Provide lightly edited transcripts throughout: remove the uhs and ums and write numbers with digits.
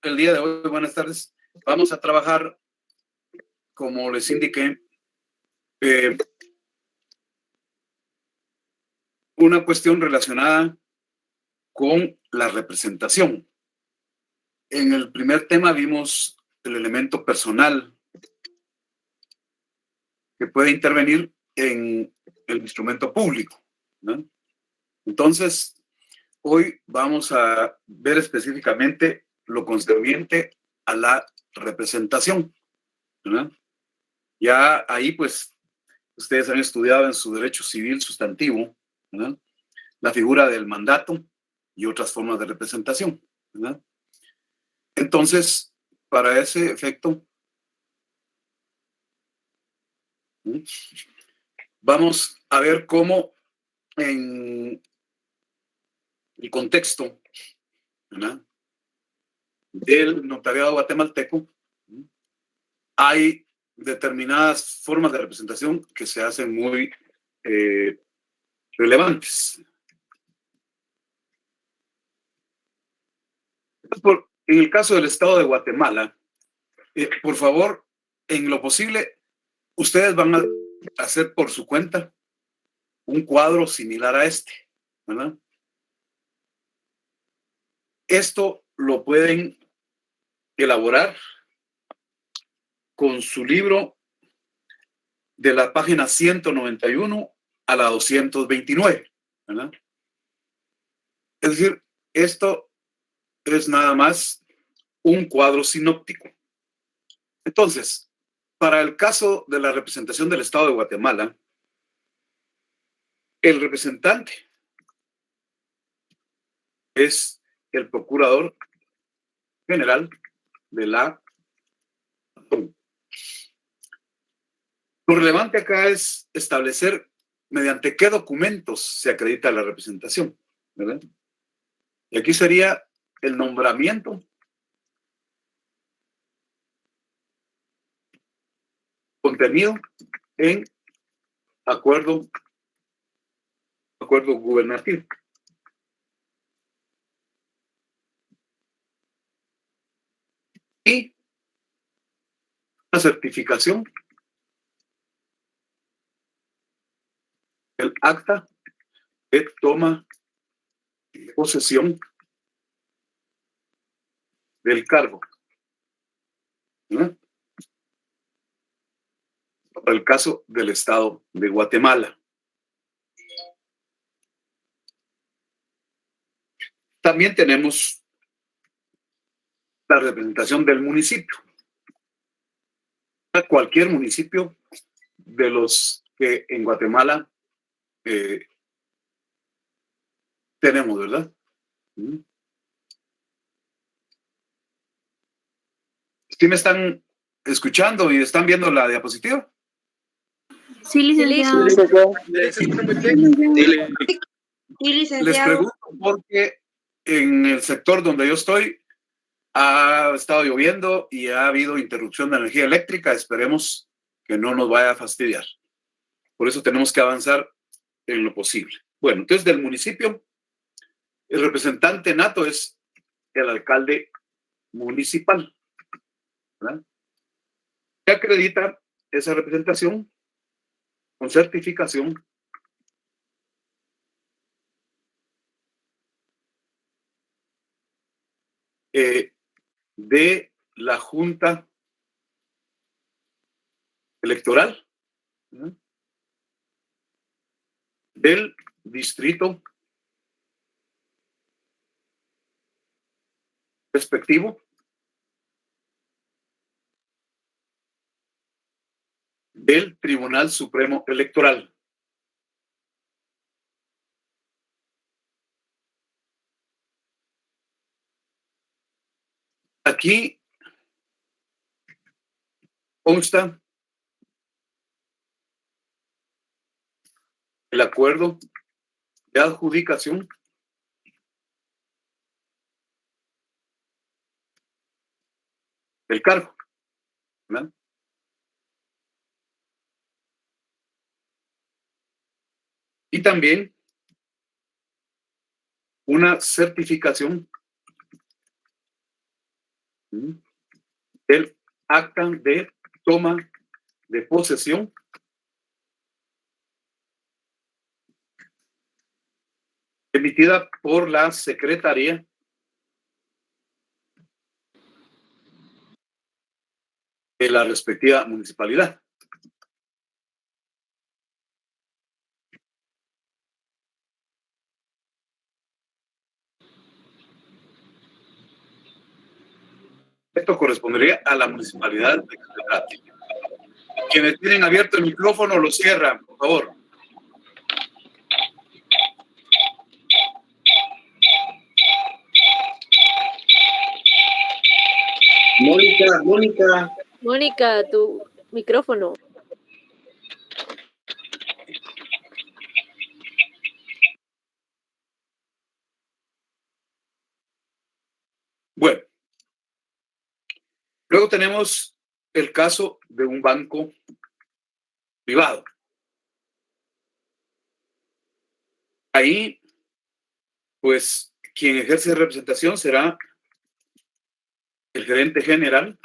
el día de hoy, buenas tardes, vamos a trabajar, como les indiqué, una cuestión relacionada con la representación. En el primer tema vimos el elemento personal que puede intervenir en el instrumento público, ¿no? Entonces, hoy vamos a ver específicamente lo concerniente a la representación, ¿no? Ya ahí, pues, ustedes han estudiado en su derecho civil sustantivo, ¿no?, la figura del mandato y otras formas de representación, ¿verdad? Entonces, para ese efecto, vamos a ver cómo en el contexto, ¿verdad?, del notariado guatemalteco hay determinadas formas de representación que se hacen muy relevantes. En el caso del Estado de Guatemala, por favor, en lo posible, ustedes van a hacer por su cuenta un cuadro similar a este, ¿verdad? Esto lo pueden elaborar con su libro de la página 191 a la 229, ¿verdad? Es decir, esto es nada más un cuadro sinóptico. Entonces, para el caso de la representación del Estado de Guatemala, el representante es el procurador general de la... Lo relevante acá es establecer mediante qué documentos se acredita la representación, ¿verdad? Y aquí sería el nombramiento contenido en acuerdo gubernativo. Y la certificación, el acta de toma de posesión del cargo, ¿no?, para el caso del Estado de Guatemala. También tenemos la representación del municipio. Cualquier municipio de los que en Guatemala tenemos, ¿verdad? ¿Sí me están escuchando y están viendo la diapositiva? Sí, licenciado. Les pregunto porque en el sector donde yo estoy ha estado lloviendo y ha habido interrupción de energía eléctrica. Esperemos que no nos vaya a fastidiar. Por eso tenemos que avanzar en lo posible. Bueno, entonces del municipio, el representante nato es el alcalde municipal, ¿verdad? Que acredita esa representación con certificación de la Junta Electoral, ¿no?, del distrito respectivo, del Tribunal Supremo Electoral. Aquí consta el acuerdo de adjudicación del cargo, ¿verdad? Y también una certificación del acta de toma de posesión emitida por la Secretaría de la respectiva municipalidad. Esto correspondería a la municipalidad de Catedrati. Quienes tienen abierto el micrófono lo cierran, por favor. Mónica, tu micrófono. Bueno, luego tenemos el caso de un banco privado. Ahí, pues, quien ejerce representación será el gerente general,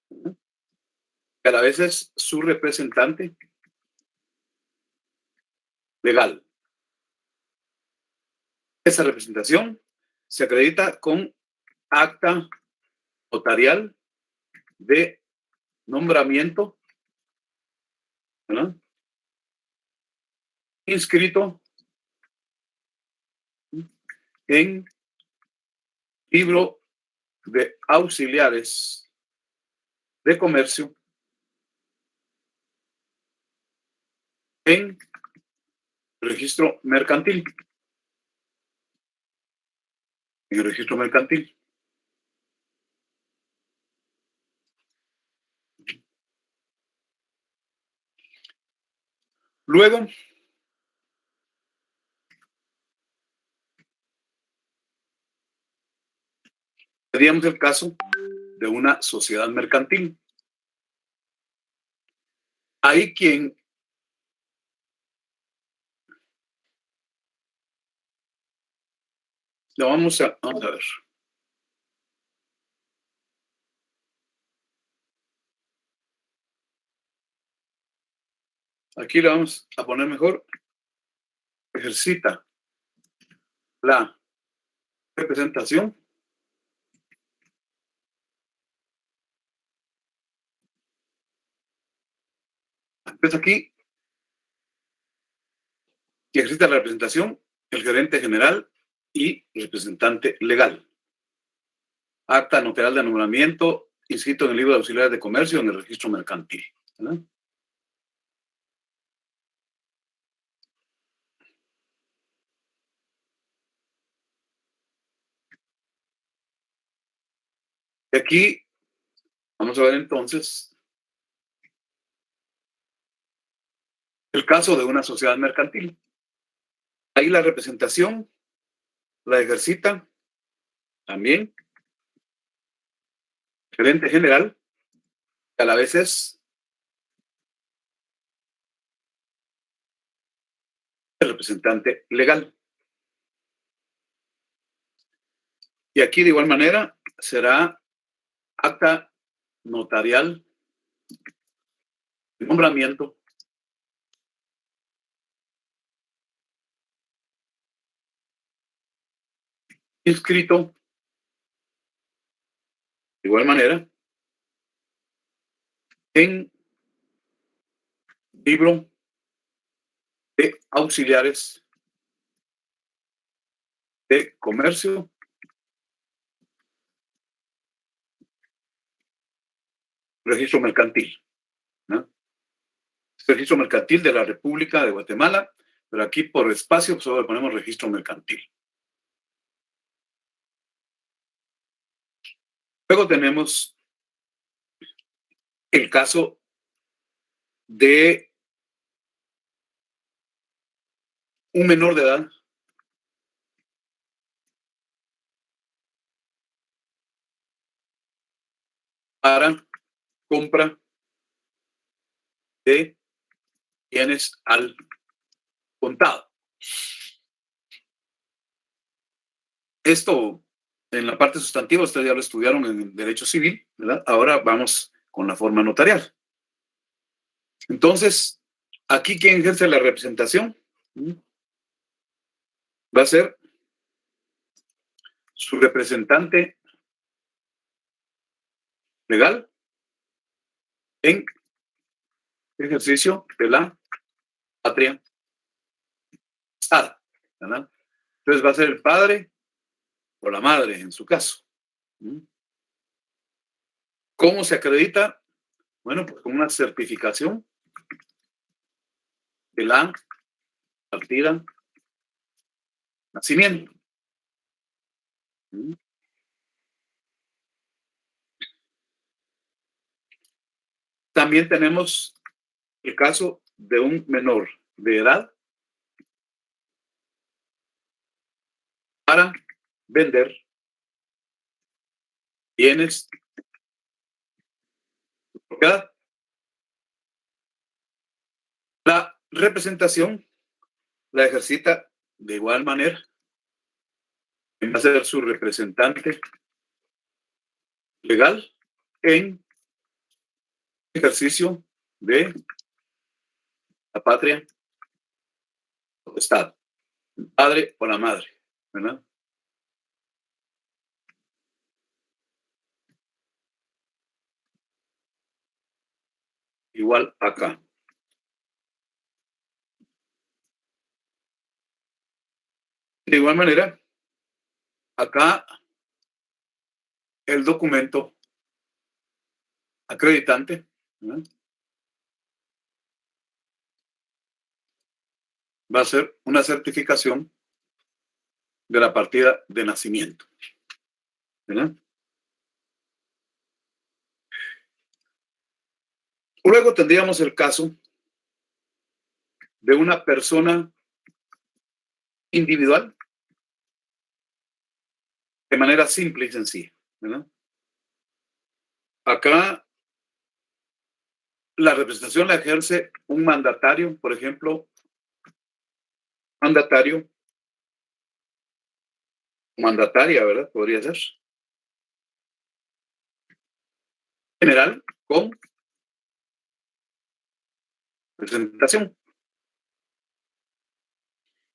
que a la vez es su representante legal. Esa representación se acredita con acta notarial de nombramiento, ¿verdad?, inscrito en libro de auxiliares de comercio en registro mercantil. En el registro mercantil. Luego, teníamos el caso de una sociedad mercantil. Ahí quien lo vamos a ver. Aquí le vamos a poner mejor. Ejercita la representación pues aquí que ejercita la representación el gerente general y representante legal. Acta notarial de nombramiento inscrito en el libro de auxiliares de comercio en el registro mercantil, ¿verdad? Y aquí vamos a ver entonces el caso de una sociedad mercantil. Ahí la representación la ejercita también el gerente general, que a la vez es el representante legal. Y aquí de igual manera será acta notarial de nombramiento inscrito de igual manera en libro de auxiliares de comercio registro mercantil, ¿no? Registro mercantil de la República de Guatemala, pero aquí por espacio solo le ponemos registro mercantil. Luego tenemos el caso de un menor de edad para compra de bienes al contado. Esto en la parte sustantiva, ustedes ya lo estudiaron en Derecho Civil, ¿verdad? Ahora vamos con la forma notarial. Entonces, aquí quien ejerce la representación va a ser su representante legal en ejercicio de la patria, ¿verdad? Entonces va a ser el padre o la madre en su caso. ¿Cómo se acredita? Bueno, pues con una certificación de la partida nacimiento. También tenemos el caso de un menor de edad para vender bienes de propiedad. La representación la ejercita de igual manera. Va a ser su representante legal en ejercicio de la patria o Estado, el padre o la madre, ¿verdad? Igual acá. De igual manera, acá el documento acreditante, ¿verdad? Va a ser una certificación de la partida de nacimiento, ¿verdad? Luego tendríamos el caso de una persona individual de manera simple y sencilla, ¿verdad? Acá la representación la ejerce un mandatario, por ejemplo, mandataria, ¿verdad? Podría ser. General con presentación.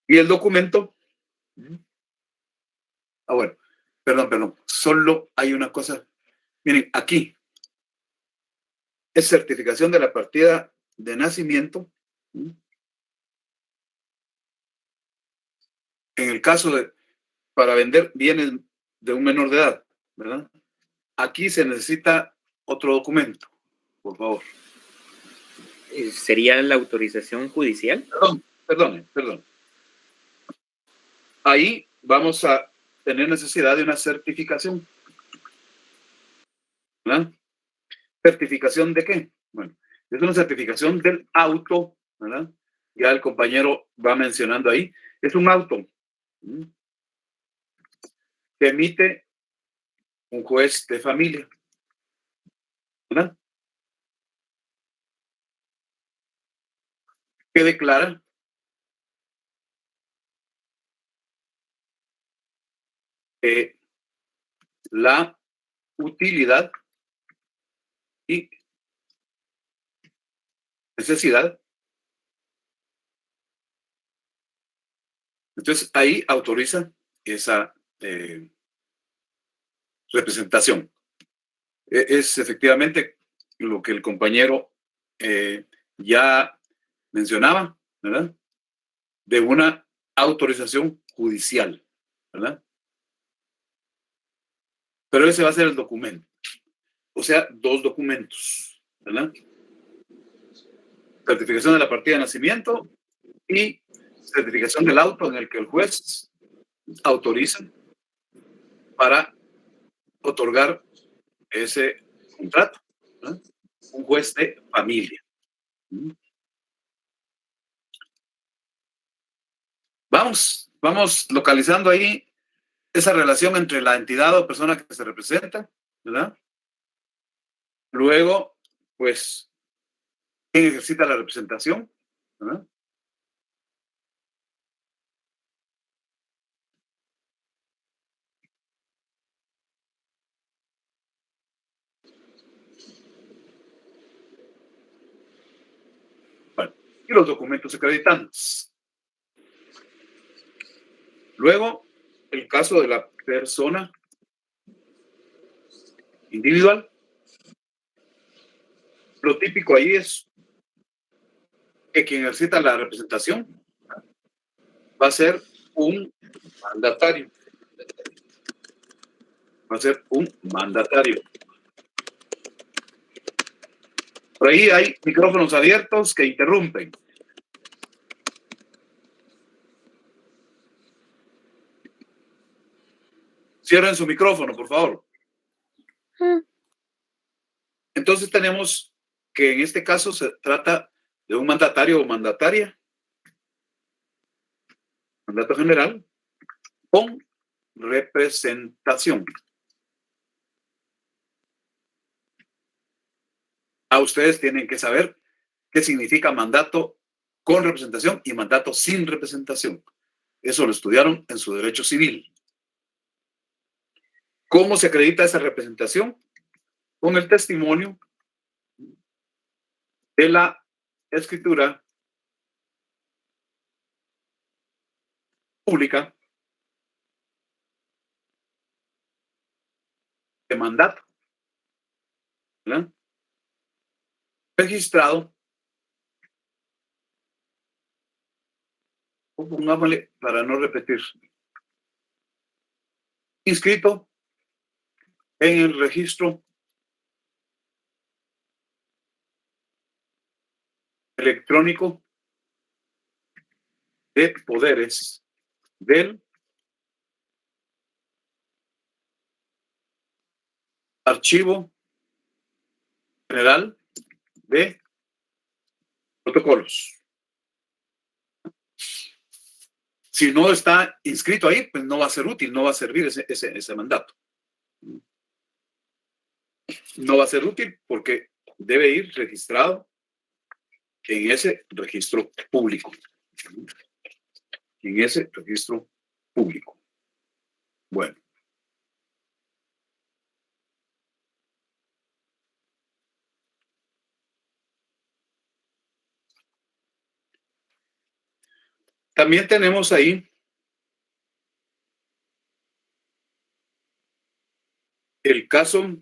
Y el documento. Bueno, perdón. Solo hay una cosa. Miren, aquí es certificación de la partida de nacimiento. En el caso de para vender bienes de un menor de edad, ¿verdad? Aquí se necesita otro documento, por favor. ¿Sería la autorización judicial? Perdón. Ahí vamos a tener necesidad de una certificación. ¿Verdad? ¿Certificación de qué? Bueno, es una certificación del auto, ¿verdad? Ya el compañero va mencionando ahí. Es un auto que emite un juez de familia, ¿verdad? Que declara la utilidad y necesidad. Entonces, ahí autoriza esa representación. Es efectivamente lo que el compañero ya mencionaba, ¿verdad? De una autorización judicial, ¿verdad? Pero ese va a ser el documento. O sea, dos documentos, ¿verdad? Certificación de la partida de nacimiento y certificación del auto en el que el juez autoriza para otorgar ese contrato, ¿verdad? Un juez de familia. Vamos localizando ahí esa relación entre la entidad o persona que se representa, ¿verdad? Luego, pues, ¿quién ejercita la representación? ¿Verdad? y los documentos acreditantes. Luego, el caso de la persona individual. Lo típico ahí es que quien ejercita la representación va a ser un mandatario. Va a ser un mandatario. Por ahí hay micrófonos abiertos que interrumpen. Cierren su micrófono, por favor. Entonces tenemos que en este caso se trata de un mandatario o mandataria, mandato general, con representación. Ustedes tienen que saber qué significa mandato con representación y mandato sin representación. Eso lo estudiaron en su derecho civil. ¿Cómo se acredita esa representación? Con el testimonio de la escritura pública de mandato, ¿verdad? Registrado, pongámosle para no repetir, inscrito en el registro electrónico de poderes del Archivo General de Protocolos. Si no está inscrito ahí, pues no va a ser útil, no va a servir ese mandato. No va a ser útil porque debe ir registrado en ese registro público. En ese registro público. Bueno. También tenemos ahí el caso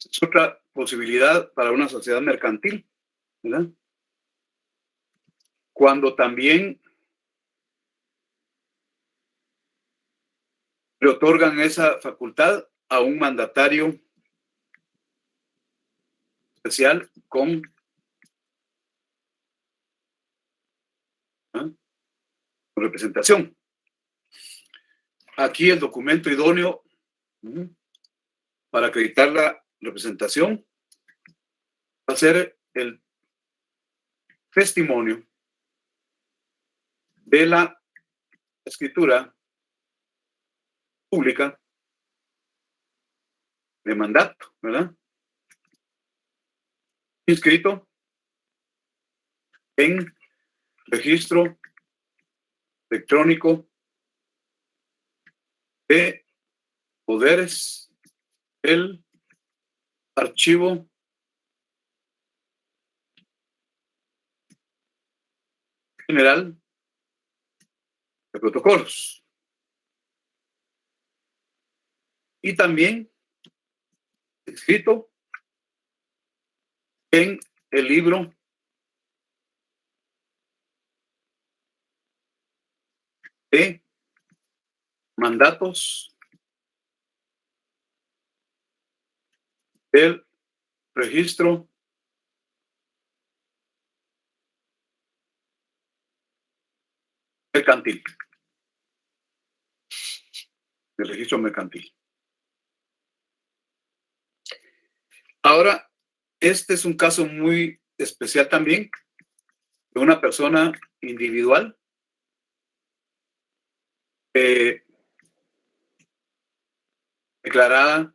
es otra posibilidad para una sociedad mercantil, ¿verdad? Cuando también le otorgan esa facultad a un mandatario especial con representación. Aquí el documento idóneo para acreditar la representación va a ser el testimonio de la escritura pública de mandato, ¿verdad? Inscrito en registro electrónico de poderes del Archivo General de Protocolos. Y también escrito en el libro de mandatos del registro mercantil. El registro mercantil. Ahora, este es un caso muy especial también de una persona individual declarada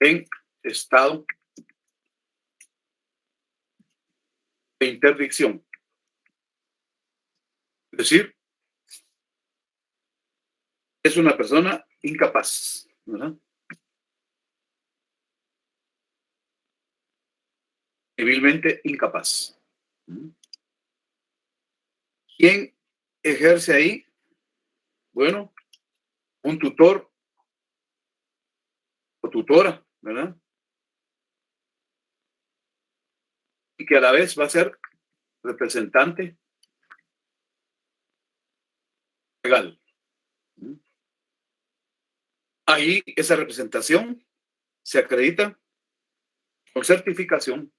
en estado de interdicción. Es decir, es una persona incapaz, ¿verdad? Civilmente incapaz. ¿Quién ejerce ahí? Bueno, un tutor o tutora, ¿verdad? Y que a la vez va a ser representante legal. Ahí esa representación se acredita con certificación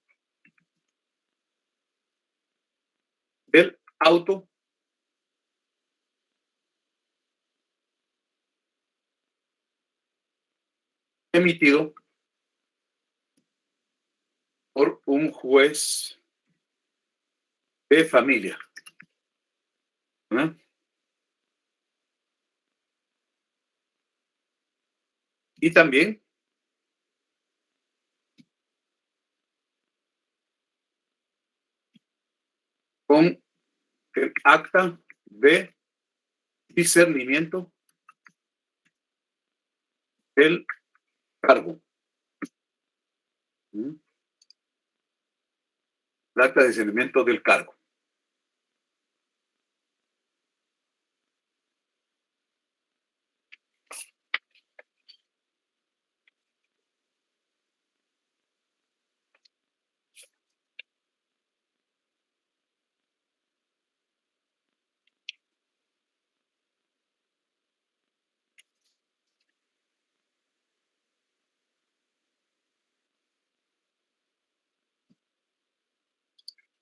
del auto emitido por un juez de familia, ¿verdad? Y también con el acta de discernimiento del cargo. El acta de discernimiento del cargo.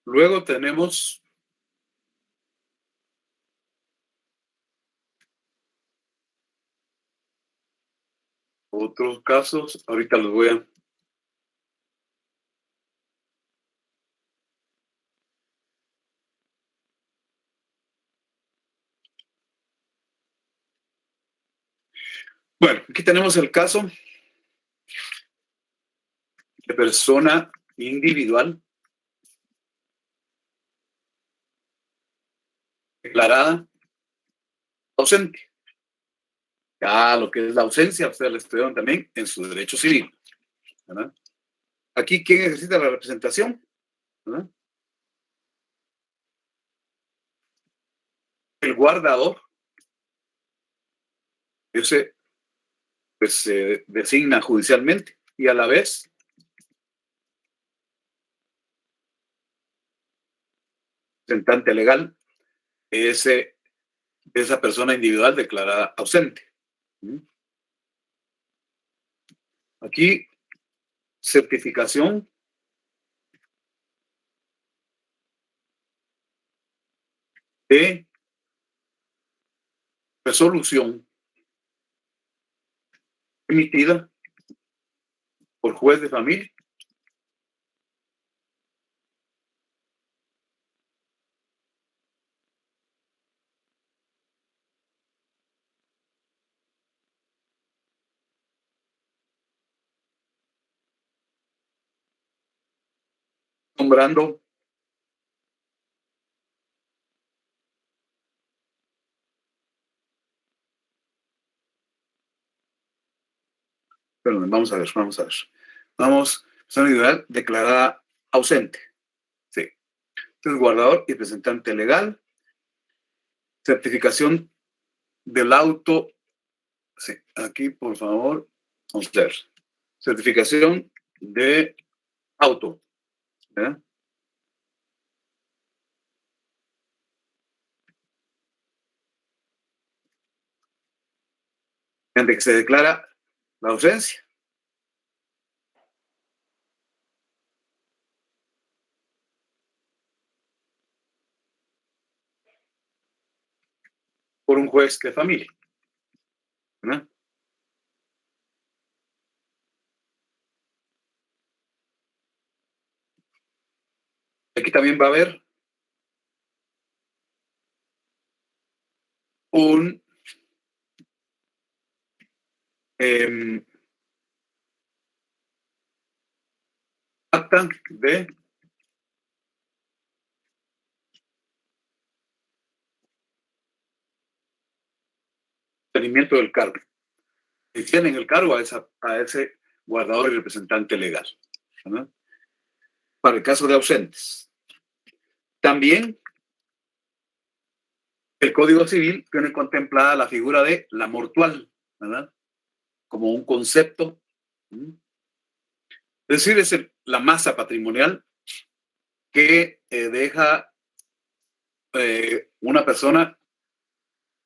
Luego tenemos otros casos. Ahorita los voy a... Bueno, aquí tenemos el caso de persona individual declarada ausente. Ya lo que es la ausencia, ustedes la estudiaron también en su derecho civil, ¿verdad? Aquí, ¿quién ejercita la representación? ¿Verdad? El guardador. Ese pues se designa judicialmente y a la vez representante legal esa persona individual declarada ausente. Aquí, certificación de resolución emitida por juez de familia nombrando perdón, vamos a ver. Persona individual declarada ausente. Sí. Entonces, guardador y representante legal, certificación del auto. Sí, aquí, por favor, vamos a ver. Certificación de auto. ¿Verdad? En que se declara la ausencia. por un juez de familia, ¿verdad? Aquí también va a haber un acta de mantenimiento del cargo. Y tienen el cargo a ese guardador y representante legal, ¿verdad? Para el caso de ausentes. También el Código Civil tiene contemplada la figura de la mortual, ¿verdad? Como un concepto. Es decir, es la masa patrimonial que deja una persona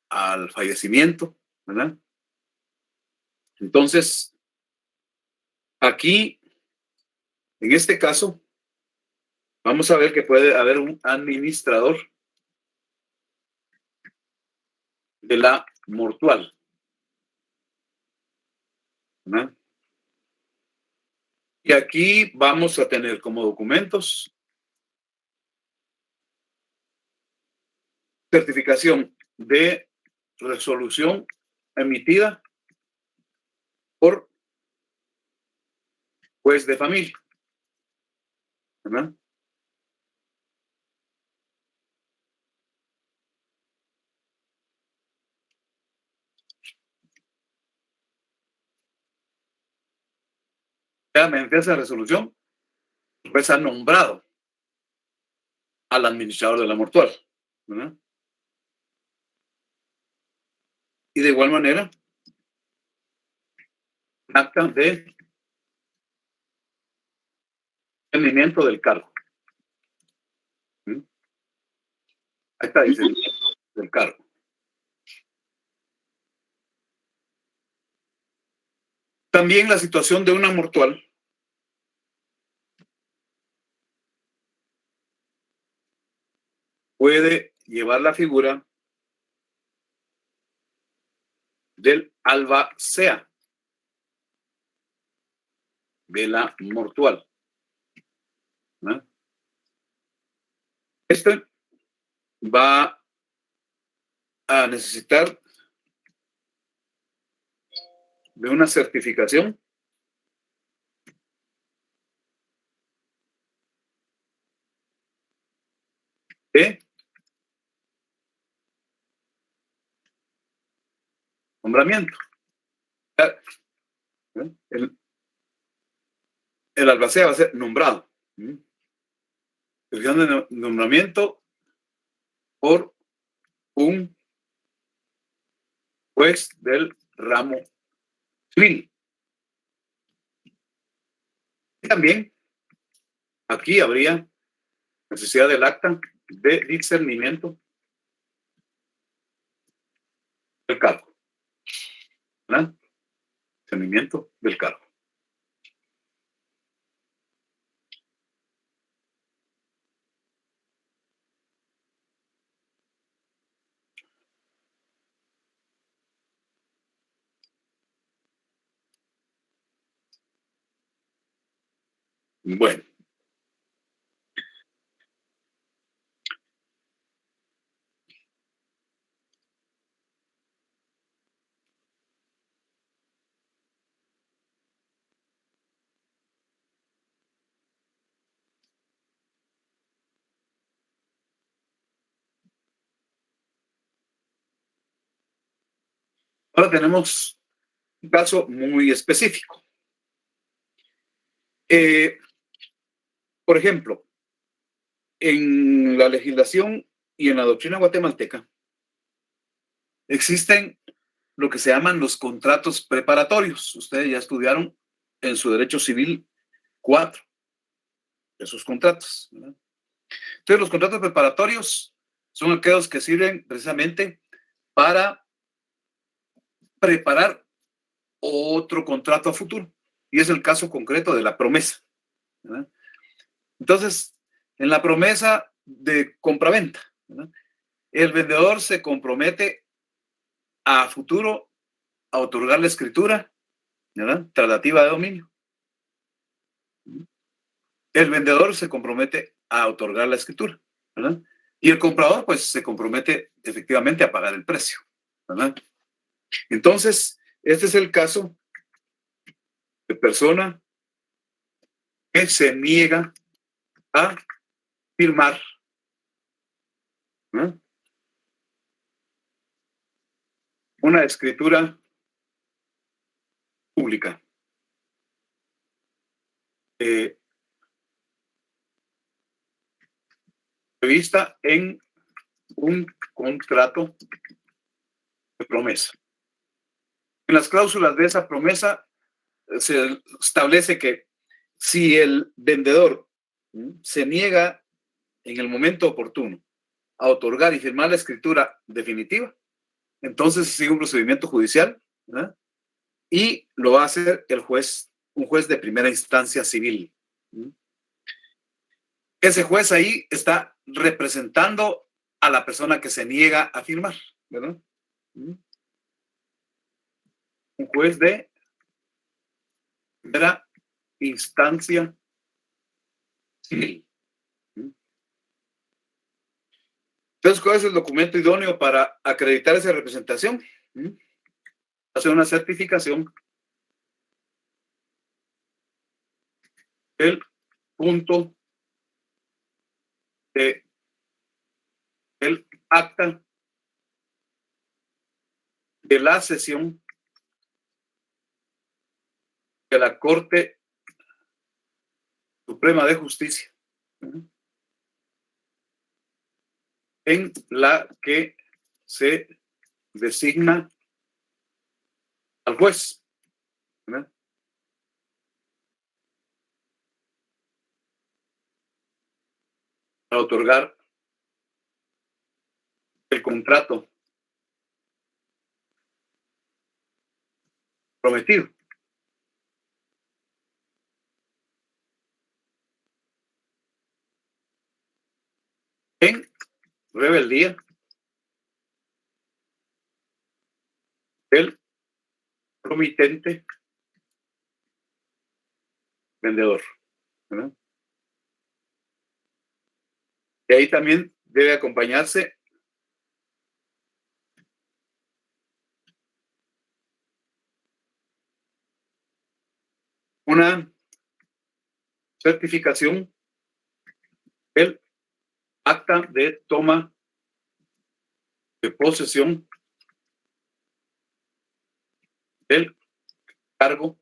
al fallecimiento, ¿verdad? Entonces, aquí, en este caso, vamos a ver que puede haber un administrador de la mortual, ¿verdad? Y aquí vamos a tener como documentos certificación de resolución emitida por juez de familia, ¿verdad? Mediante esa resolución, el juez ha nombrado al administrador de la mortual, ¿verdad? Y de igual manera, acta de rendimiento del cargo. Acta de rendimiento del cargo. También la situación de una mortual puede llevar la figura del albacea de la mortual, ¿no? Este va a necesitar de una certificación de nombramiento. El albacea va a ser nombrado. Certificación de nombramiento por un juez del ramo civil. Y también aquí habría necesidad del acta de discernimiento del cargo, ¿verdad? Discernimiento del cargo. Bueno. Ahora tenemos un caso muy específico. Por ejemplo, en la legislación y en la doctrina guatemalteca existen lo que se llaman los contratos preparatorios. Ustedes ya estudiaron en su derecho civil 4 esos contratos, ¿verdad? Entonces, los contratos preparatorios son aquellos que sirven precisamente para preparar otro contrato a futuro. Y es el caso concreto de la promesa, ¿verdad? Entonces, en la promesa de compraventa, ¿verdad?, el vendedor se compromete a futuro a otorgar la escritura, ¿verdad?, tratativa de dominio. El vendedor se compromete a otorgar la escritura, ¿verdad? Y el comprador, pues, se compromete efectivamente a pagar el precio, ¿verdad? Entonces, este es el caso de persona que se niega a firmar, ¿no?, una escritura pública prevista en un contrato de promesa. En las cláusulas de esa promesa se establece que si el vendedor se niega en el momento oportuno a otorgar y firmar la escritura definitiva, entonces sigue un procedimiento judicial, ¿verdad?, y lo va a hacer el juez, un juez de primera instancia civil. Ese juez ahí está representando a la persona que se niega a firmar, ¿verdad? Un juez de primera instancia civil. Entonces, ¿cuál es el documento idóneo para acreditar esa representación? Hacer una certificación del punto de el acta de la sesión de la Corte Suprema de Justicia, en la que se designa al juez, ¿verdad?, para otorgar el contrato prometido. En rebeldía del promitente vendedor, ¿verdad? Y ahí también debe acompañarse una certificación del acta de toma de posesión del cargo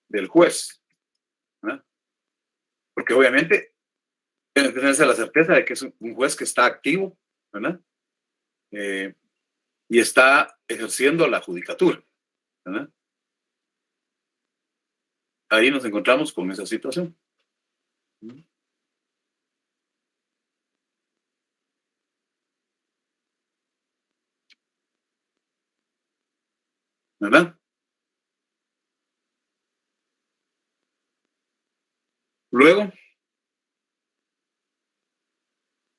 del juez, ¿verdad?, porque obviamente tiene que tenerse la certeza de que es un juez que está activo, ¿verdad?, y está ejerciendo la judicatura, ¿verdad? Ahí nos encontramos con esa situación. ¿Verdad? Luego,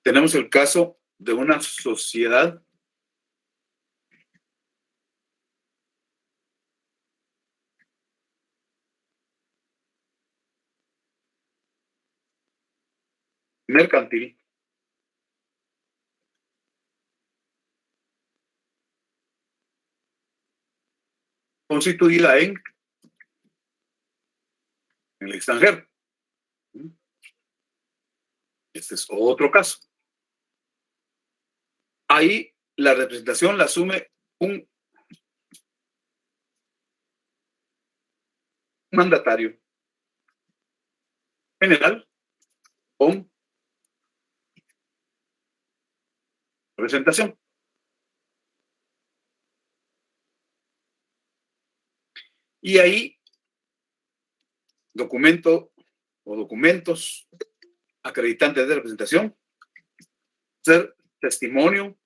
tenemos el caso de una sociedad mercantil constituida en el extranjero. Este es otro caso. Ahí la representación la asume un mandatario general con representación. Y ahí documento o documentos acreditantes de representación, ser testimonio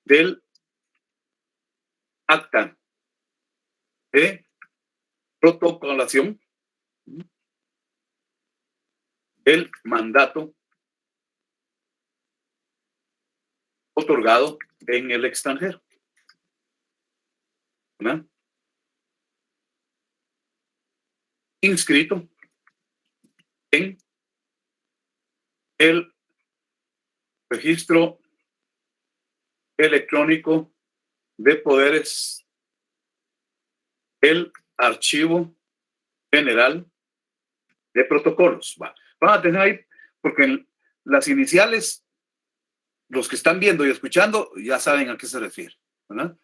del acta de protocolación del mandato otorgado en el extranjero. ¿Verdad? Inscrito en el registro electrónico de poderes, el archivo general de protocolos. Van a tener ahí, porque en las iniciales, los que están viendo y escuchando ya saben a qué se refiere, ¿verdad?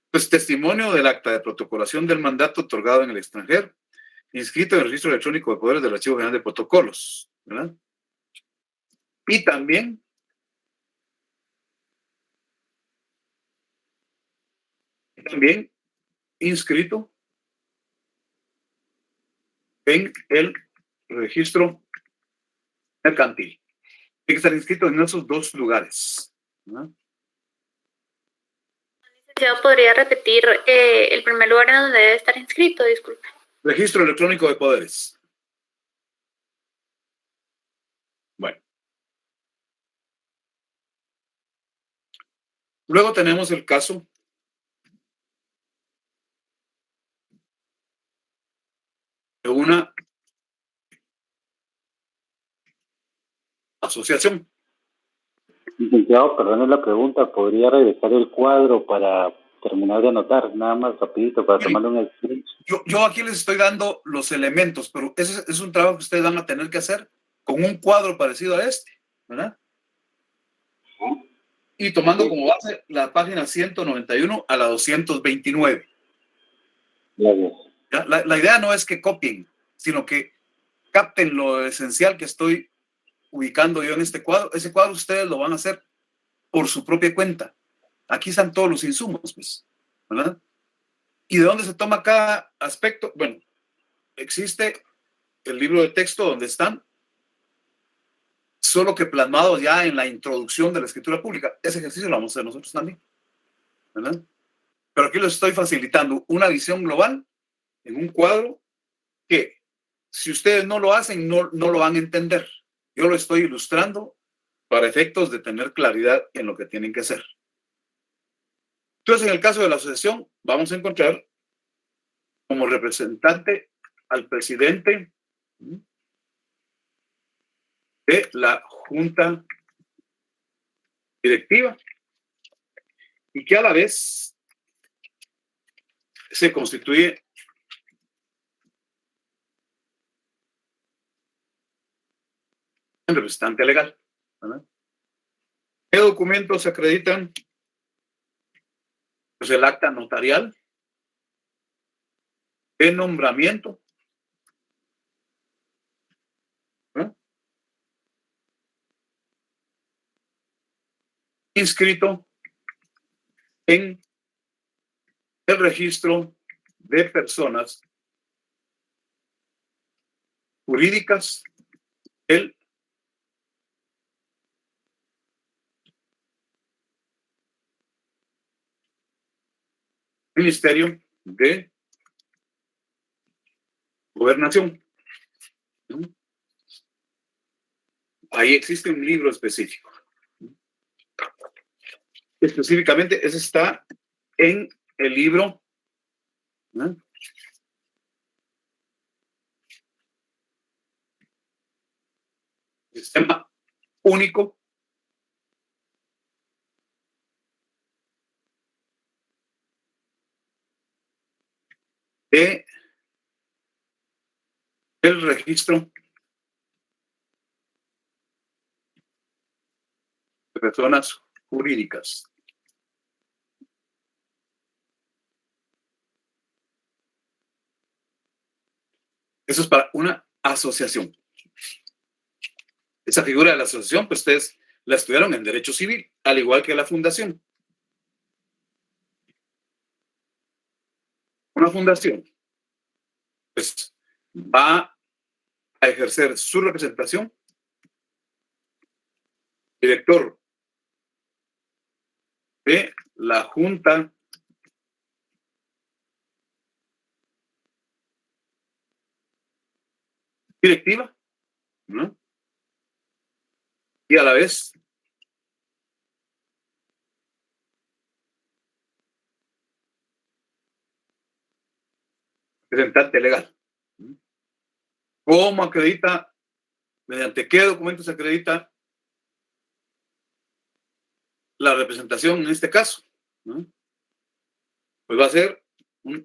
Pues testimonio del acta de protocolación del mandato otorgado en el extranjero, inscrito en el registro electrónico de poderes del archivo general de protocolos, ¿verdad? Y también inscrito en el registro mercantil. Tiene que estar inscrito en esos dos lugares, ¿no? Yo podría repetir el primer lugar en donde debe estar inscrito, disculpe. Registro electrónico de poderes. Bueno. Luego tenemos el caso de una asociación. Licenciado, perdone la pregunta, ¿podría regresar el cuadro para terminar de anotar? Nada más rapidito, para tomarle un screenshot. Yo aquí les estoy dando los elementos, pero ese es un trabajo que ustedes van a tener que hacer con un cuadro parecido a este, ¿verdad? Y tomando como base la página 191 a la 229. Gracias. La idea no es que copien, sino que capten lo esencial que estoy ubicando yo en este cuadro. Ese cuadro ustedes lo van a hacer por su propia cuenta. Aquí están todos los insumos, pues, ¿verdad? ¿Y de dónde se toma cada aspecto? Bueno, existe el libro de texto donde están, solo que plasmados ya en la introducción de la escritura pública. Ese ejercicio lo vamos a hacer nosotros también, ¿verdad? Pero aquí les estoy facilitando una visión global en un cuadro que, si ustedes no lo hacen, no lo van a entender. Yo lo estoy ilustrando para efectos de tener claridad en lo que tienen que hacer. Entonces, en el caso de la asociación, vamos a encontrar como representante al presidente de la junta directiva y que a la vez se constituye en representante legal, ¿verdad? ¿Qué documentos se acreditan? Pues el acta notarial, el nombramiento, ¿verdad? Inscrito en el registro de personas jurídicas, el Ministerio de Gobernación. Ahí existe un libro específico. Específicamente, ese está en el libro, ¿no?, Sistema Único de el registro de personas jurídicas. Eso es para una asociación. Esa figura de la asociación, pues ustedes la estudiaron en Derecho Civil, al igual que la fundación. Una fundación, pues, va a ejercer su representación, director de la Junta Directiva, ¿no?, y a la vez representante legal. ¿Cómo acredita? ¿Mediante qué documentos se acredita la representación en este caso? Pues va a ser un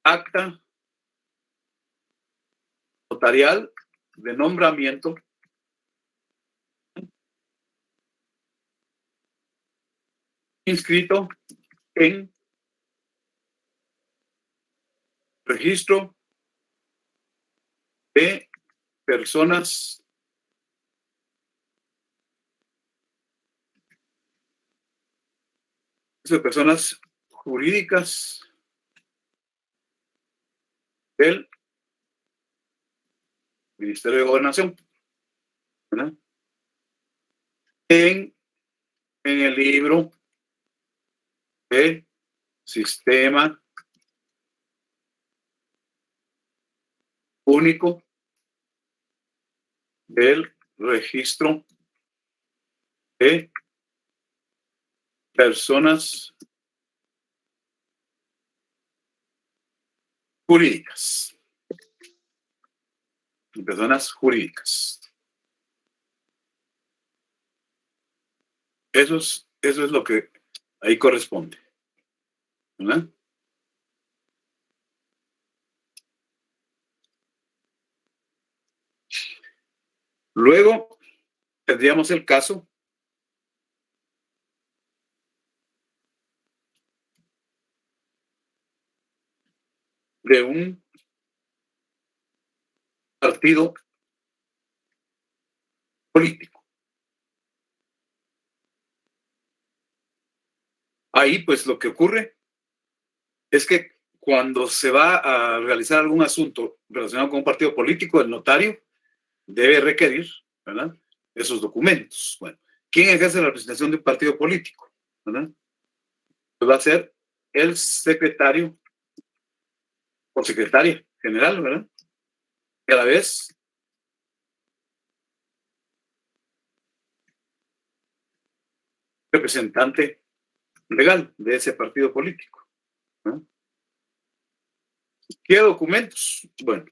acta notarial de nombramiento inscrito en registro de personas jurídicas del Ministerio de Gobernación, ¿verdad? En el libro de Sistema Único del Registro de Personas Jurídicas. Personas jurídicas. Eso es lo que ahí corresponde, ¿verdad? Luego tendríamos el caso de un partido político. Ahí, pues, lo que ocurre es que cuando se va a realizar algún asunto relacionado con un partido político, el notario debe requerir, ¿verdad?, esos documentos. Bueno, ¿quién ejerce la representación de un partido político? ¿Verdad? Pues va a ser el secretario o secretaria general, ¿verdad?, que a la vez representante legal de ese partido político, ¿no? ¿Qué documentos? Bueno,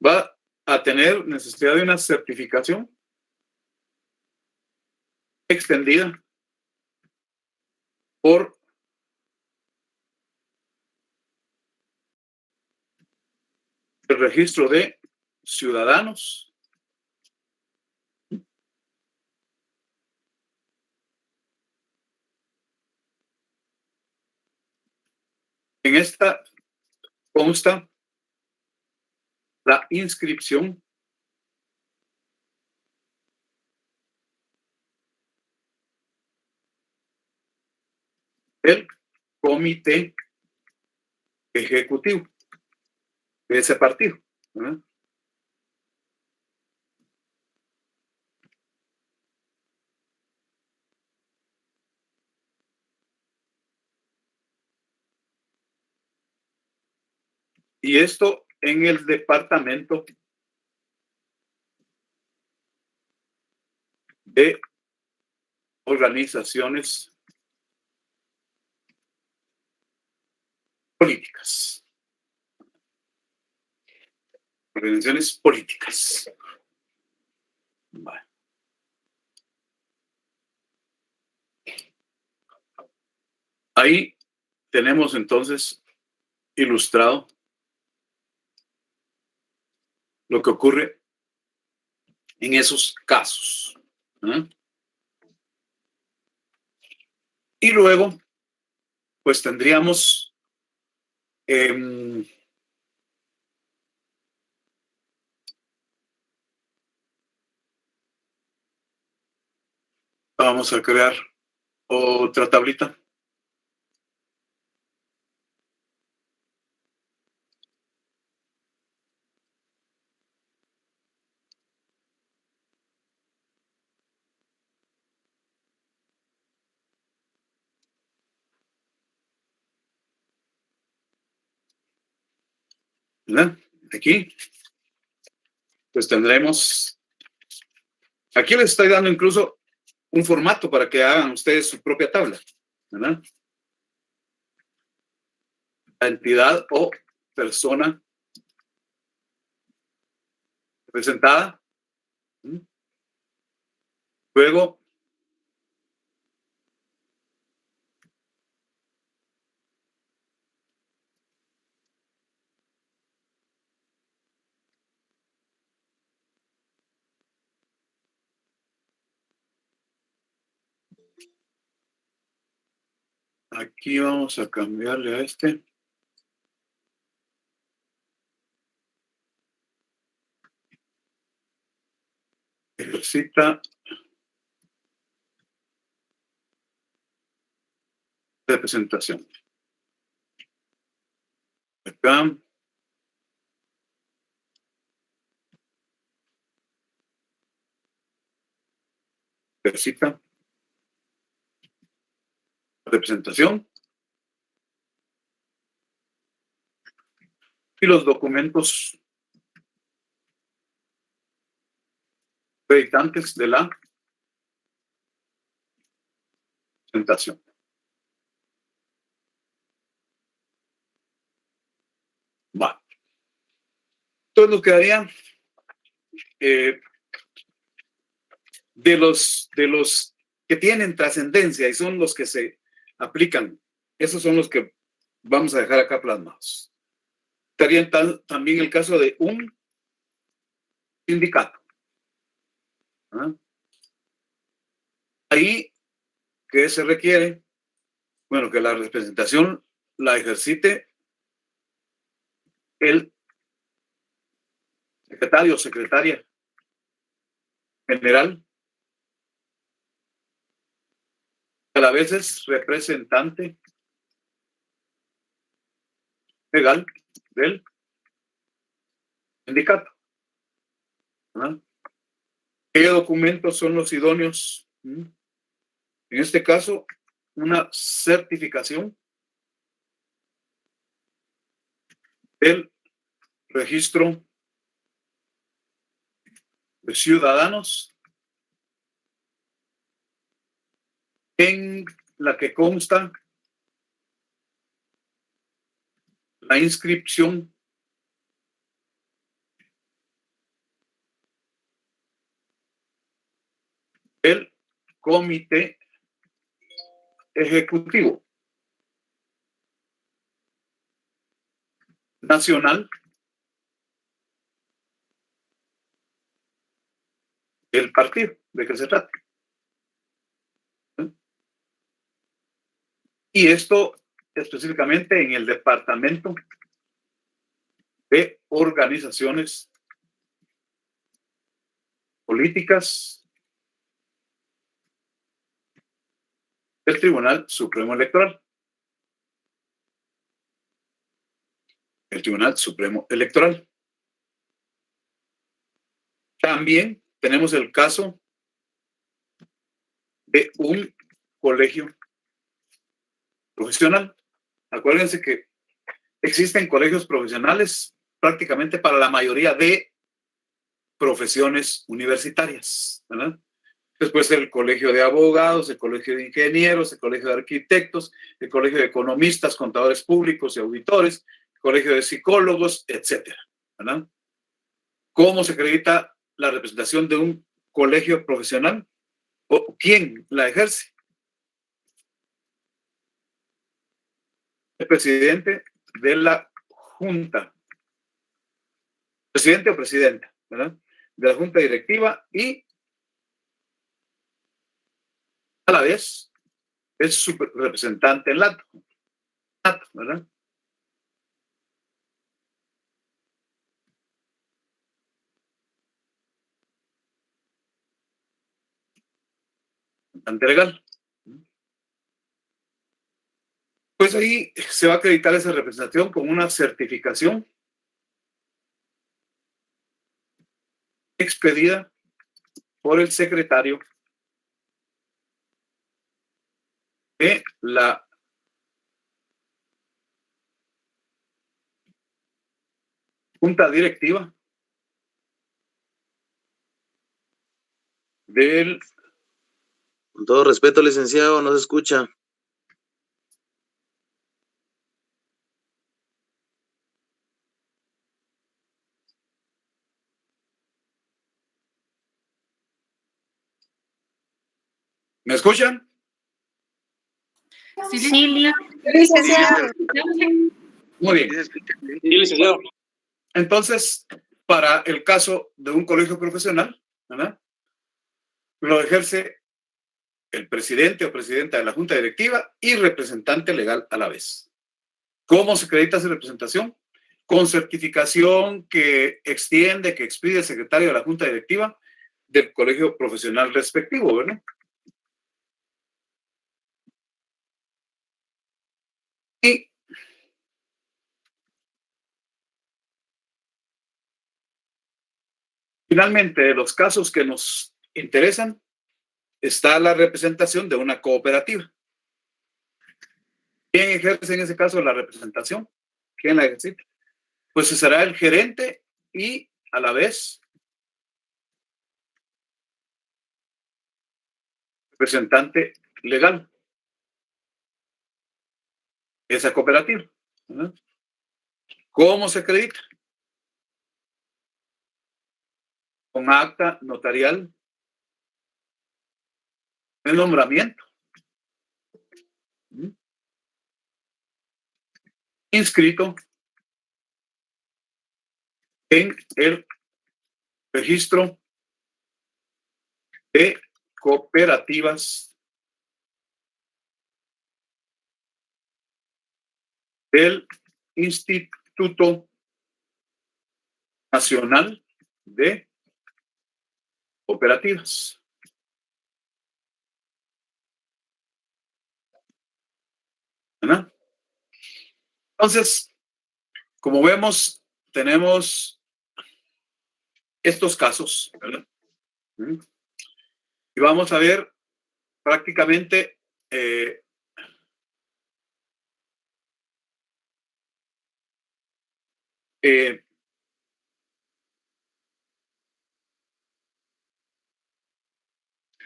va a tener necesidad de una certificación extendida por el registro de ciudadanos en esta consta la inscripción del comité ejecutivo de ese partido, ¿verdad? Y esto en el departamento de organizaciones políticas. Organizaciones políticas. Vale. Ahí tenemos entonces ilustrado lo que ocurre en esos casos, ¿eh? Y luego, pues tendríamos vamos a crear otra tablita. ¿Verdad? Aquí, pues tendremos, aquí les estoy dando incluso un formato para que hagan ustedes su propia tabla, ¿verdad? La entidad o persona representada. Luego, aquí vamos a cambiarle a este. Ejercita representación. Acá. Ejercita representación. Y los documentos acreditantes de la presentación. Va. Entonces nos quedaría de los que tienen trascendencia y son los que se aplican. Esos son los que vamos a dejar acá plasmados. Estaría también el caso de un sindicato. Ahí, ¿qué se requiere? Bueno, que la representación la ejercite el secretario o secretaria general, a la vez es representante legal del sindicato. ¿Qué documentos son los idóneos? En este caso, una certificación del registro de ciudadanos en la que consta la inscripción del comité ejecutivo nacional del partido de que se trata. Y esto específicamente en el departamento de organizaciones políticas del Tribunal Supremo Electoral. El Tribunal Supremo Electoral. También tenemos el caso de un colegio profesional. Acuérdense que existen colegios profesionales prácticamente para la mayoría de profesiones universitarias, ¿verdad? Después el colegio de abogados, el colegio de ingenieros, el colegio de arquitectos, el colegio de economistas, contadores públicos y auditores, el colegio de psicólogos, etcétera, ¿verdad? ¿Cómo se acredita la representación de un colegio profesional? ¿O quién la ejerce? El presidente de la Junta, presidente o presidenta, ¿verdad? De la Junta Directiva y a la vez es su representante en lato, ¿verdad? Representante legal. Pues ahí se va a acreditar esa representación con una certificación expedida por el secretario de la Junta Directiva del... Con todo respeto, licenciado, no se escucha. ¿Me escuchan? Sí, Licenciado. Muy bien. Sí, licenciado. Entonces, para el caso de un colegio profesional, ¿verdad? Lo ejerce el presidente o presidenta de la junta directiva y representante legal a la vez. ¿Cómo se acredita esa representación? Con certificación que extiende, que expide el secretario de la junta directiva del colegio profesional respectivo, ¿verdad? Y finalmente, de los casos que nos interesan, está la representación de una cooperativa. ¿Quién ejerce en ese caso la representación? ¿Quién la ejerce? Pues será el gerente y a la vez representante legal de esa cooperativa, ¿verdad? ¿Cómo se acredita? Con acta notarial de nombramiento, inscrito en el registro de cooperativas del Instituto Nacional de Cooperativas. ¿Verdad? Entonces, como vemos, tenemos estos casos, ¿verdad? Y vamos a ver prácticamente si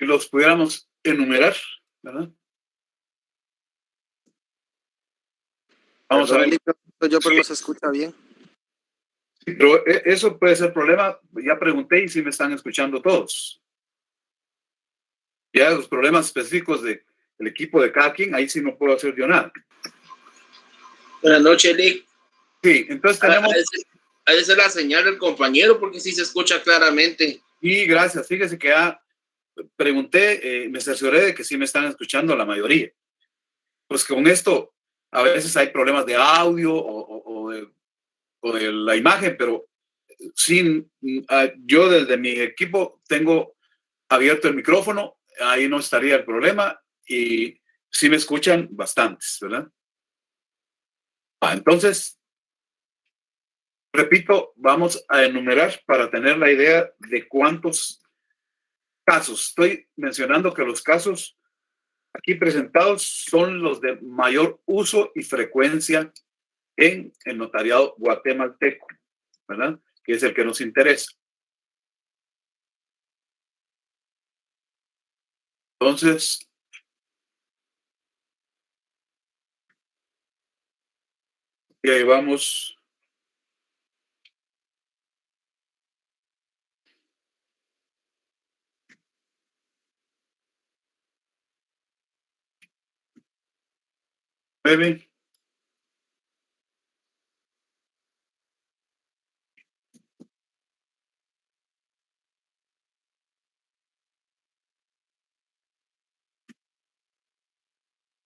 los pudiéramos enumerar, ¿verdad? Vamos a ver. Yo, pero no se escucha bien. Sí, pero eso puede ser problema. Ya pregunté y sí me están escuchando todos. Ya los problemas específicos del equipo de cada quien, ahí sí no puedo hacer yo nada. Buenas noches, Lick. Sí, entonces tenemos... A veces la señal del compañero porque sí se escucha claramente. Y gracias. Fíjese que ya pregunté, me cercioré de que sí me están escuchando la mayoría. Pues con esto a veces hay problemas de audio o de la imagen, pero sin, yo desde mi equipo tengo abierto el micrófono, ahí no estaría el problema y sí me escuchan bastantes, ¿verdad? Entonces, repito, vamos a enumerar para tener la idea de cuántos casos. Estoy mencionando que los casos aquí presentados son los de mayor uso y frecuencia en el notariado guatemalteco, ¿verdad? Que es el que nos interesa. Entonces, y ahí vamos. Baby.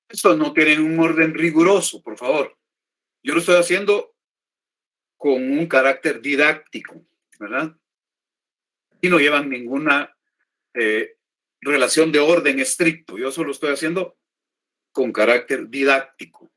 Esto no tiene un orden riguroso, por favor. Yo lo estoy haciendo con un carácter didáctico, ¿verdad? Y no llevan ninguna relación de orden estricto. Yo solo estoy haciendo con carácter didáctico.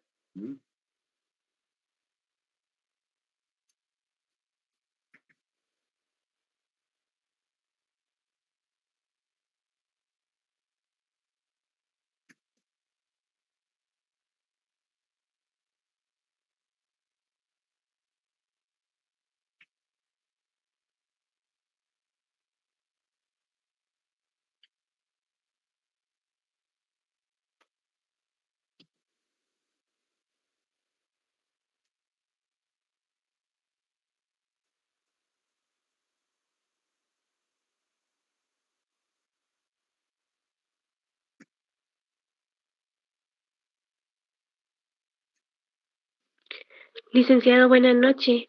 Licenciado, buenas noches.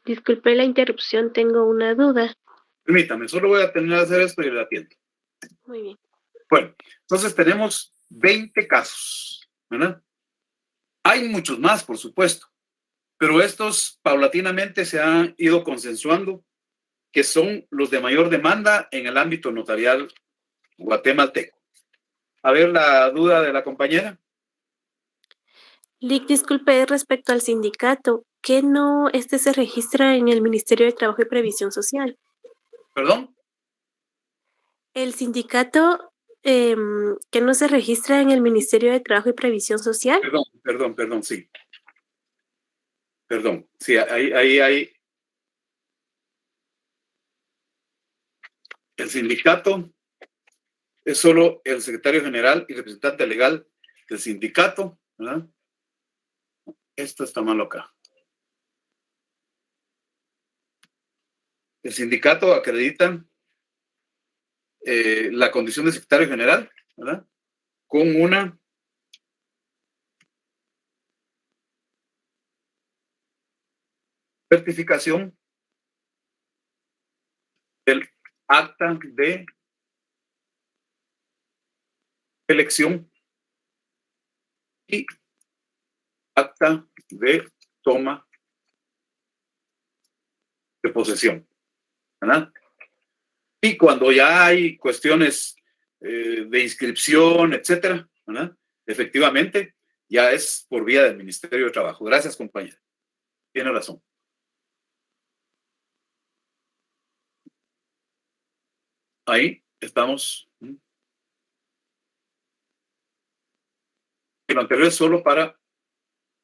Disculpe la interrupción, tengo una duda. Permítame, solo voy a terminar de hacer esto y le atiendo. Muy bien. Bueno, entonces tenemos 20 casos, ¿verdad? Hay muchos más, por supuesto, pero estos paulatinamente se han ido consensuando que son los de mayor demanda en el ámbito notarial guatemalteco. A ver la duda de la compañera. Lic, disculpe respecto al sindicato, ¿que no se registra en el Ministerio de Trabajo y Previsión Social? ¿Perdón? El sindicato que no se registra en el Ministerio de Trabajo y Previsión Social. Perdón, sí. Perdón, sí, ahí hay. El sindicato es solo el secretario general y representante legal del sindicato, ¿verdad? Esto está mal acá. El sindicato acredita la condición de secretario general, ¿verdad? Con una certificación del acta de elección y acta de toma de posesión, ¿verdad? Y cuando ya hay cuestiones de inscripción, etcétera, ¿verdad? Efectivamente, ya es por vía del Ministerio de Trabajo. Gracias, compañera. Tiene razón. Ahí estamos. Lo anterior es solo para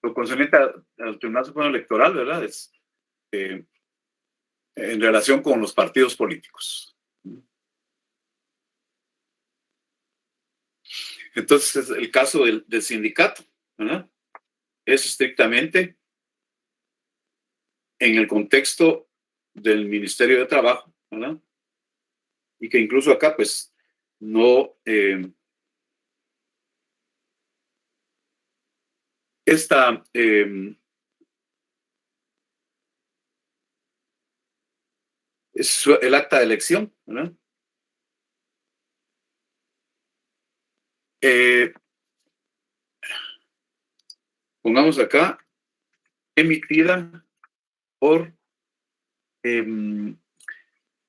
lo concerniente al Tribunal Supremo Electoral, ¿verdad? Es en relación con los partidos políticos. Entonces, el caso del sindicato, ¿verdad? Es estrictamente en el contexto del Ministerio de Trabajo, ¿verdad? Y que incluso acá, pues, no esta es el acta de elección, ¿verdad? Pongamos acá, emitida por, ¿qué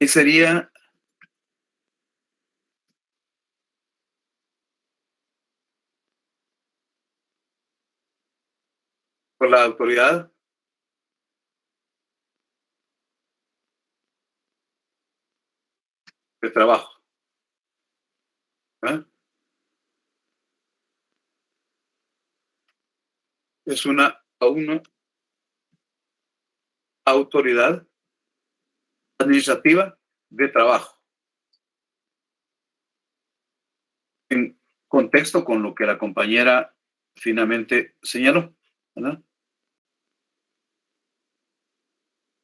sería? Por la autoridad de trabajo, ¿verdad? Es una autoridad administrativa de trabajo. En contexto con lo que la compañera finalmente señaló, ¿verdad?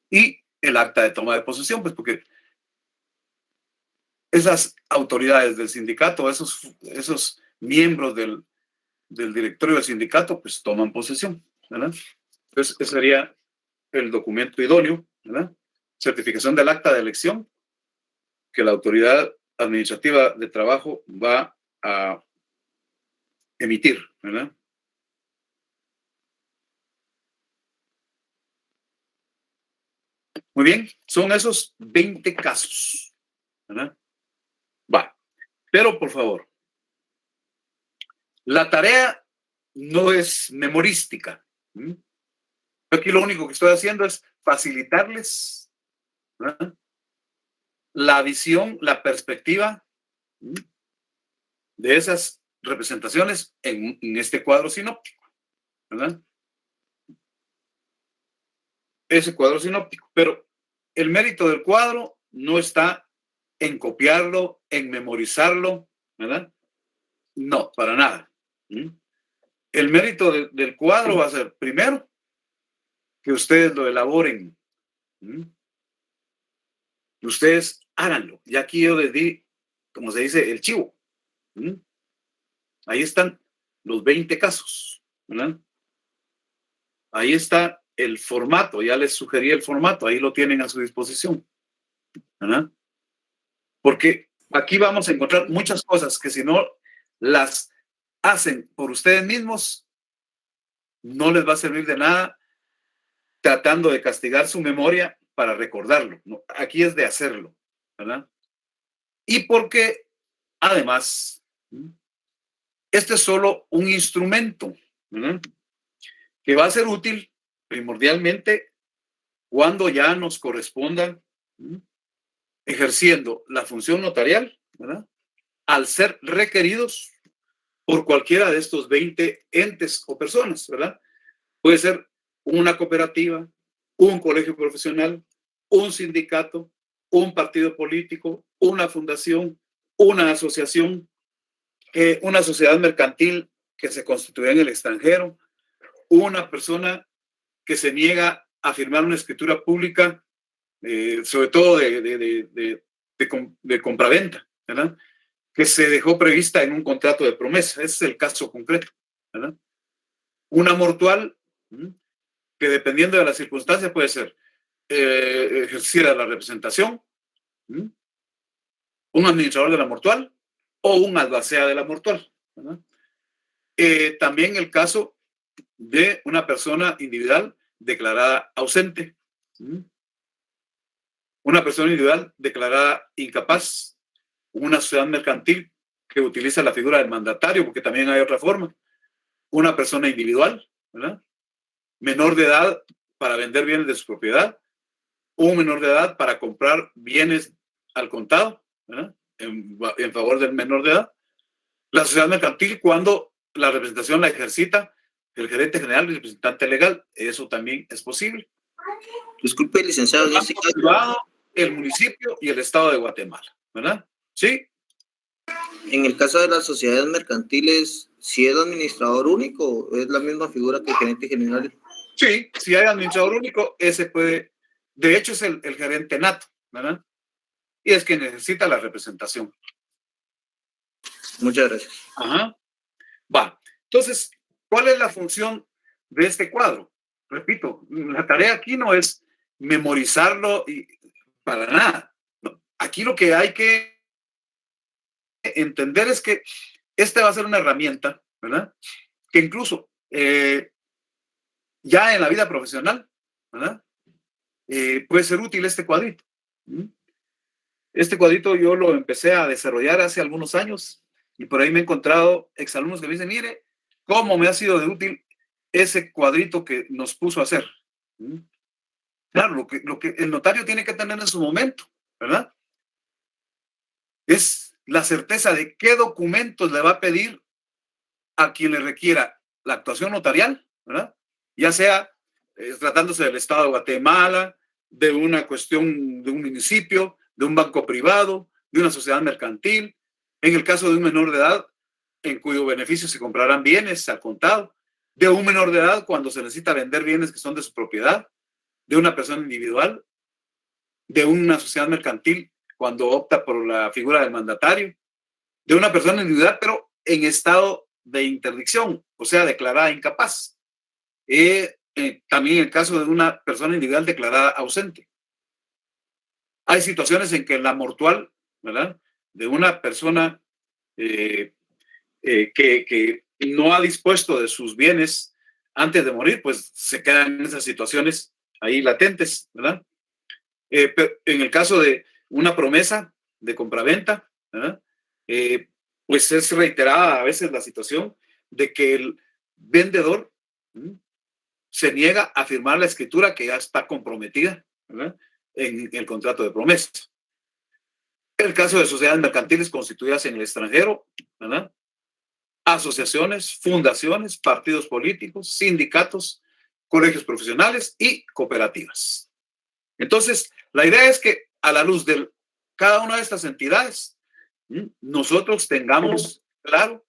Y el acta de toma de posesión, pues porque esas autoridades del sindicato, esos miembros del directorio del sindicato, pues toman posesión, ¿verdad? Entonces, ese sería el documento idóneo, ¿verdad? Certificación del acta de elección que la autoridad administrativa de trabajo va a emitir, ¿verdad? Muy bien, son esos 20 casos, ¿verdad? Va, pero por favor, la tarea no es memorística. Aquí lo único que estoy haciendo es facilitarles, ¿verdad?, la visión, la perspectiva de esas representaciones en este cuadro sinóptico, ¿verdad? Ese cuadro sinóptico, pero el mérito del cuadro no está en copiarlo, en memorizarlo, ¿verdad? No, para nada. El mérito del cuadro va a ser, primero, que ustedes lo elaboren. Ustedes háganlo. Ya aquí yo les di, como se dice, el chivo. Ahí están los 20 casos, ¿verdad? Ahí está el formato, ya les sugerí el formato, ahí lo tienen a su disposición, ¿verdad? Porque aquí vamos a encontrar muchas cosas que si no las hacen por ustedes mismos, no les va a servir de nada tratando de castigar su memoria para recordarlo, ¿no? Aquí es de hacerlo, ¿verdad? Y porque, además, este es solo un instrumento, ¿verdad?, que va a ser útil primordialmente cuando ya nos corresponda ejerciendo la función notarial, ¿verdad?, al ser requeridos por cualquiera de estos 20 entes o personas, ¿verdad? Puede ser una cooperativa, un colegio profesional, un sindicato, un partido político, una fundación, una asociación, una sociedad mercantil que se constituye en el extranjero, una persona que se niega a firmar una escritura pública, sobre todo de compraventa, ¿verdad?, que se dejó prevista en un contrato de promesa. Ese es el caso concreto, ¿verdad? Una mortual, que dependiendo de las circunstancias puede ser ejercida la representación, un administrador de la mortual o un albacea de la mortual, ¿verdad? También el caso de una persona individual declarada ausente, una persona individual declarada incapaz, una sociedad mercantil que utiliza la figura del mandatario, porque también hay otra forma, una persona individual, ¿verdad?, menor de edad para vender bienes de su propiedad, un menor de edad para comprar bienes al contado, ¿verdad?, en favor del menor de edad, la sociedad mercantil cuando la representación la ejercita el gerente general y el representante legal, eso también es posible. Disculpe, licenciado, en este caso, privado, el municipio y el estado de Guatemala, ¿verdad? Sí. en el caso de las sociedades mercantiles, si es administrador único, es la misma figura que el gerente general. Sí, si hay administrador único, ese puede, de hecho es el gerente nato, ¿verdad? Y es que necesita la representación. Muchas gracias. Ajá. Va. Entonces, ¿cuál es la función de este cuadro? Repito, la tarea aquí no es memorizarlo y para nada. No. Aquí lo que hay que entender es que esta va a ser una herramienta, ¿verdad?, que incluso ya en la vida profesional, ¿verdad?, puede ser útil este cuadrito. Este cuadrito yo lo empecé a desarrollar hace algunos años y por ahí me he encontrado exalumnos que me dicen, mire, cómo me ha sido de útil ese cuadrito que nos puso a hacer. Claro, lo que el notario tiene que tener en su momento, ¿verdad?, es la certeza de qué documentos le va a pedir a quien le requiera la actuación notarial, ¿verdad?, ya sea tratándose del Estado de Guatemala, de una cuestión de un municipio, de un banco privado, de una sociedad mercantil, en el caso de un menor de edad, en cuyo beneficio se comprarán bienes al contado, de un menor de edad cuando se necesita vender bienes que son de su propiedad, de una persona individual, de una sociedad mercantil cuando opta por la figura del mandatario, de una persona individual pero en estado de interdicción, o sea, declarada incapaz. También el caso de una persona individual declarada ausente. Hay situaciones en que la mortual, ¿verdad?, de una persona que no ha dispuesto de sus bienes antes de morir, pues se quedan en esas situaciones ahí latentes, ¿verdad? Pero en el caso de una promesa de compraventa, ¿verdad?, pues es reiterada a veces la situación de que el vendedor se niega a firmar la escritura que ya está comprometida, ¿verdad?, en el contrato de promesa. El caso de sociedades mercantiles constituidas en el extranjero, ¿verdad?, asociaciones, fundaciones, partidos políticos, sindicatos, colegios profesionales y cooperativas. Entonces, la idea es que a la luz de cada una de estas entidades, nosotros tengamos claro,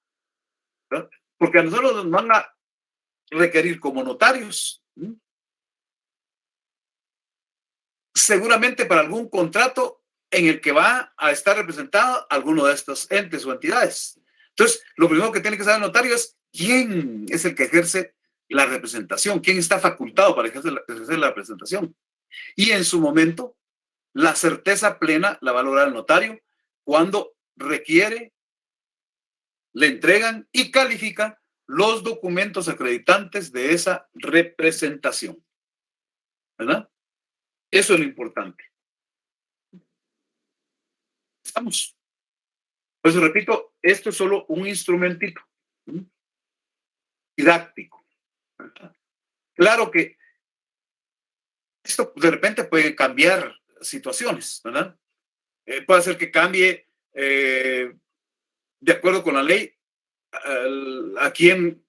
¿verdad?, porque a nosotros nos van a requerir como notarios, seguramente para algún contrato en el que va a estar representado alguno de estos entes o entidades. Entonces, lo primero que tiene que saber el notario es quién es el que ejerce la representación, quién está facultado para ejercer la representación. Y en su momento, la certeza plena la va a lograr el notario cuando requiere, le entregan y califican los documentos acreditantes de esa representación. ¿Verdad? Eso es lo importante. Estamos. Por eso repito, esto es solo un instrumentito didáctico. ¿Verdad? Claro que esto de repente puede cambiar situaciones, ¿verdad? Puede hacer que cambie de acuerdo con la ley a quien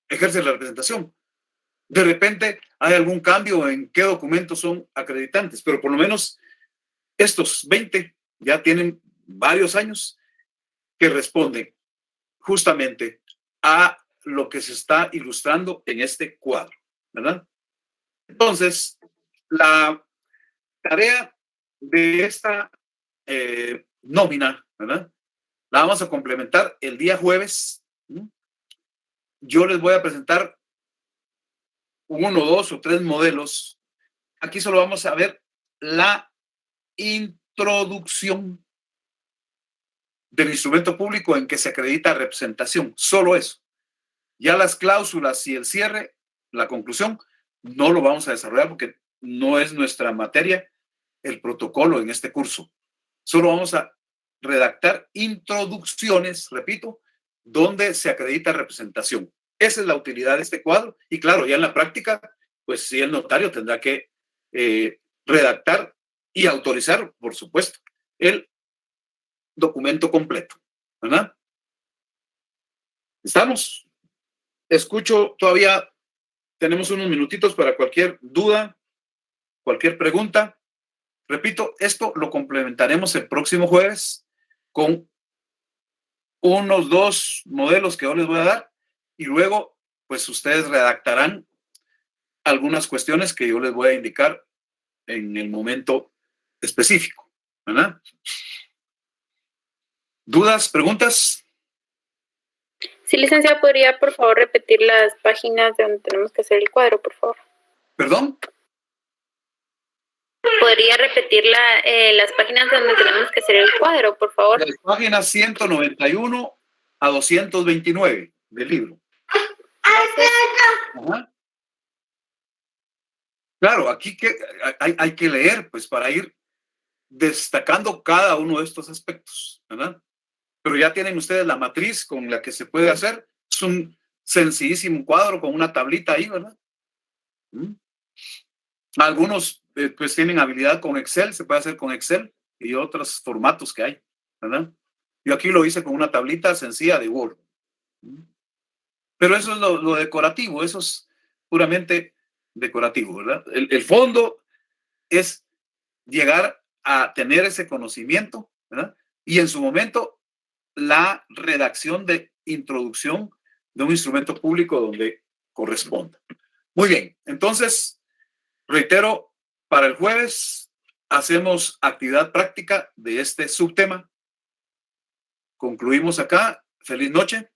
ejerce la representación. De repente hay algún cambio en qué documentos son acreditantes, pero por lo menos estos 20 ya tienen varios años que responden justamente a lo que se está ilustrando en este cuadro, ¿verdad? Entonces, la tarea de esta nómina, ¿verdad? La vamos a complementar el día jueves. Yo les voy a presentar 1, 2 o 3 modelos. Aquí solo vamos a ver la introducción del instrumento público en que se acredita representación. Solo eso. Ya las cláusulas y el cierre, la conclusión, no lo vamos a desarrollar porque no es nuestra materia el protocolo en este curso. Solo vamos a redactar introducciones, repito, donde se acredita representación. Esa es la utilidad de este cuadro. Y claro, ya en la práctica, pues sí, el notario tendrá que redactar y autorizar, por supuesto, el documento completo, ¿verdad? ¿Estamos? Escucho todavía, tenemos unos minutitos para cualquier duda, cualquier pregunta. Repito, esto lo complementaremos el próximo jueves con unos 2 modelos que yo les voy a dar y luego, pues ustedes redactarán algunas cuestiones que yo les voy a indicar en el momento específico, ¿verdad? ¿Dudas, preguntas? Sí, licenciado, ¿podría por favor repetir las páginas de donde tenemos que hacer el cuadro, por favor? ¿Perdón? ¿Podría repetir las páginas donde tenemos que hacer el cuadro, por favor? Las páginas 191 a 229 del libro. Ajá. Claro, aquí hay que leer, pues, para ir destacando cada uno de estos aspectos, ¿verdad? Pero ya tienen ustedes la matriz con la que se puede hacer. Es un sencillísimo cuadro con una tablita ahí, ¿verdad? Algunos pues tienen habilidad con Excel, se puede hacer con Excel y otros formatos que hay, ¿verdad? Yo aquí lo hice con una tablita sencilla de Word. Pero eso es lo decorativo, eso es puramente decorativo, ¿verdad? El fondo es llegar a tener ese conocimiento, ¿verdad? Y en su momento la redacción de introducción de un instrumento público donde corresponda. Muy bien, entonces, reitero, para el jueves hacemos actividad práctica de este subtema. Concluimos acá. Feliz noche.